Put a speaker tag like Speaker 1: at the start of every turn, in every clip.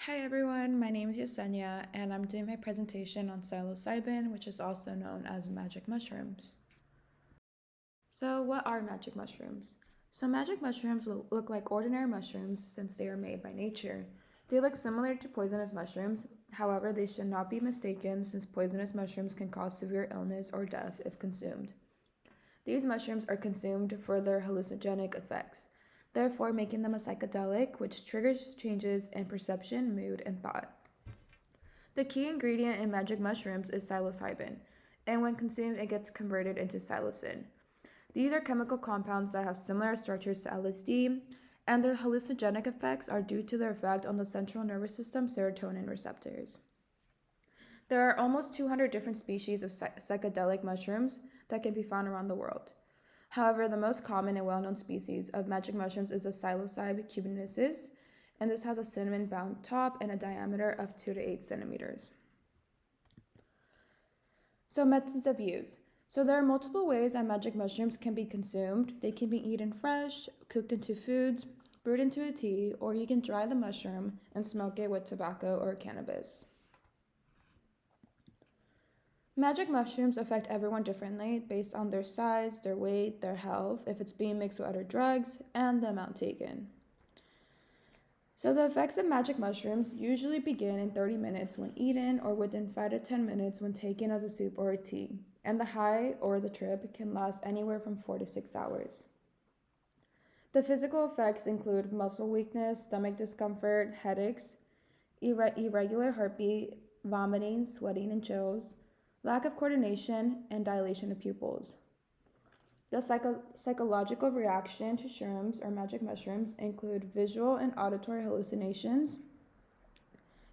Speaker 1: Hi everyone, my name is Yesenia and I'm doing my presentation on Psilocybin, which is also known as magic mushrooms. So what are magic mushrooms? So magic mushrooms will look like ordinary mushrooms since they are made by nature. They look similar to poisonous mushrooms, however they should not be mistaken since poisonous mushrooms can cause severe illness or death if consumed. These mushrooms are consumed for their hallucinogenic effects, therefore making them a psychedelic, which triggers changes in perception, mood, and thought. The key ingredient in magic mushrooms is psilocybin, and when consumed, it gets converted into psilocin. These are chemical compounds that have similar structures to LSD, and their hallucinogenic effects are due to their effect on the central nervous system serotonin receptors. There are almost 200 different species of psychedelic mushrooms that can be found around the world. However, the most common and well-known species of magic mushrooms is the Psilocybe cubensis, and this has a cinnamon-bound top and a diameter of 2 to 8 centimeters. So methods of use. So there are multiple ways that magic mushrooms can be consumed. They can be eaten fresh, cooked into foods, brewed into a tea, or you can dry the mushroom and smoke it with tobacco or cannabis. Magic mushrooms affect everyone differently based on their size, their weight, their health, if it's being mixed with other drugs, and the amount taken. So the effects of magic mushrooms usually begin in 30 minutes when eaten or within 5 to 10 minutes when taken as a soup or a tea, and the high or the trip can last anywhere from 4 to 6 hours. The physical effects include muscle weakness, stomach discomfort, headaches, irregular heartbeat, vomiting, sweating, and chills, lack of coordination, and dilation of pupils. The psychological reaction to shrooms or magic mushrooms include visual and auditory hallucinations,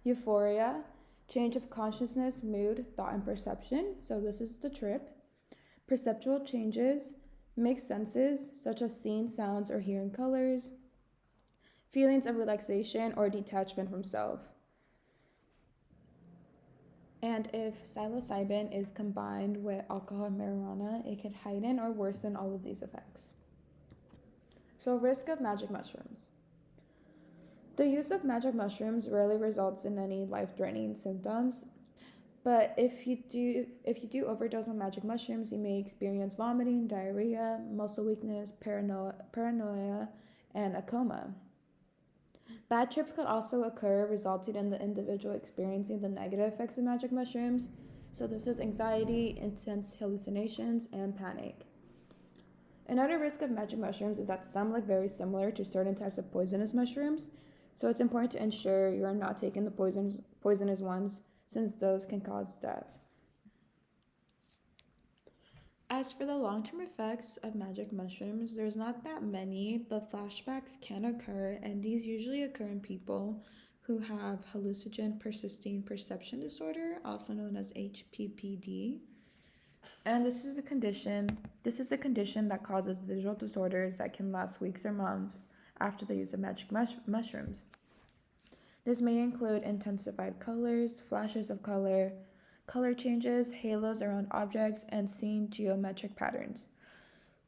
Speaker 1: euphoria, change of consciousness, mood, thought, and perception. So this is the trip. Perceptual changes, mixed senses such as seeing sounds or hearing colors, feelings of relaxation or detachment from self. And if psilocybin is combined with alcohol and marijuana, it could heighten or worsen all of these effects. So, risk of magic mushrooms. The use of magic mushrooms rarely results in any life-threatening symptoms, but if you do overdose on magic mushrooms, you may experience vomiting, diarrhea, muscle weakness, paranoia, and a coma. Bad trips could also occur, resulting in the individual experiencing the negative effects of magic mushrooms. So this is anxiety, intense hallucinations, and panic. Another risk of magic mushrooms is that some look very similar to certain types of poisonous mushrooms. So it's important to ensure you are not taking the poisonous ones, since those can cause death. As for the long-term effects of magic mushrooms, there's not that many, but flashbacks can occur, and these usually occur in people who have hallucinogen persisting perception disorder, also known as HPPD. And this is a condition that causes visual disorders that can last weeks or months after the use of magic mushrooms. This may include intensified colors, flashes of color changes, halos around objects, and seeing geometric patterns.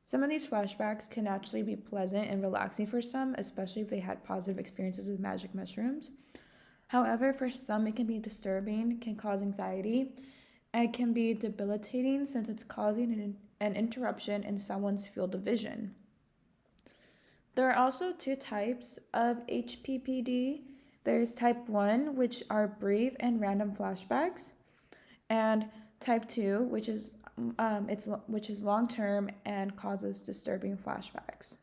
Speaker 1: Some of these flashbacks can actually be pleasant and relaxing for some, especially if they had positive experiences with magic mushrooms. However, for some, it can be disturbing, can cause anxiety, and can be debilitating since it's causing an interruption in someone's field of vision. There are also two types of HPPD. There's type 1, which are brief and random flashbacks, and type 2, which is long-term and causes disturbing flashbacks.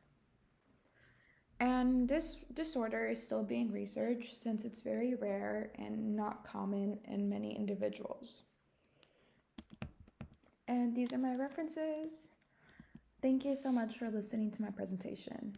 Speaker 1: And this disorder is still being researched since it's very rare and not common in many individuals. And these are my references. Thank you so much for listening to my presentation.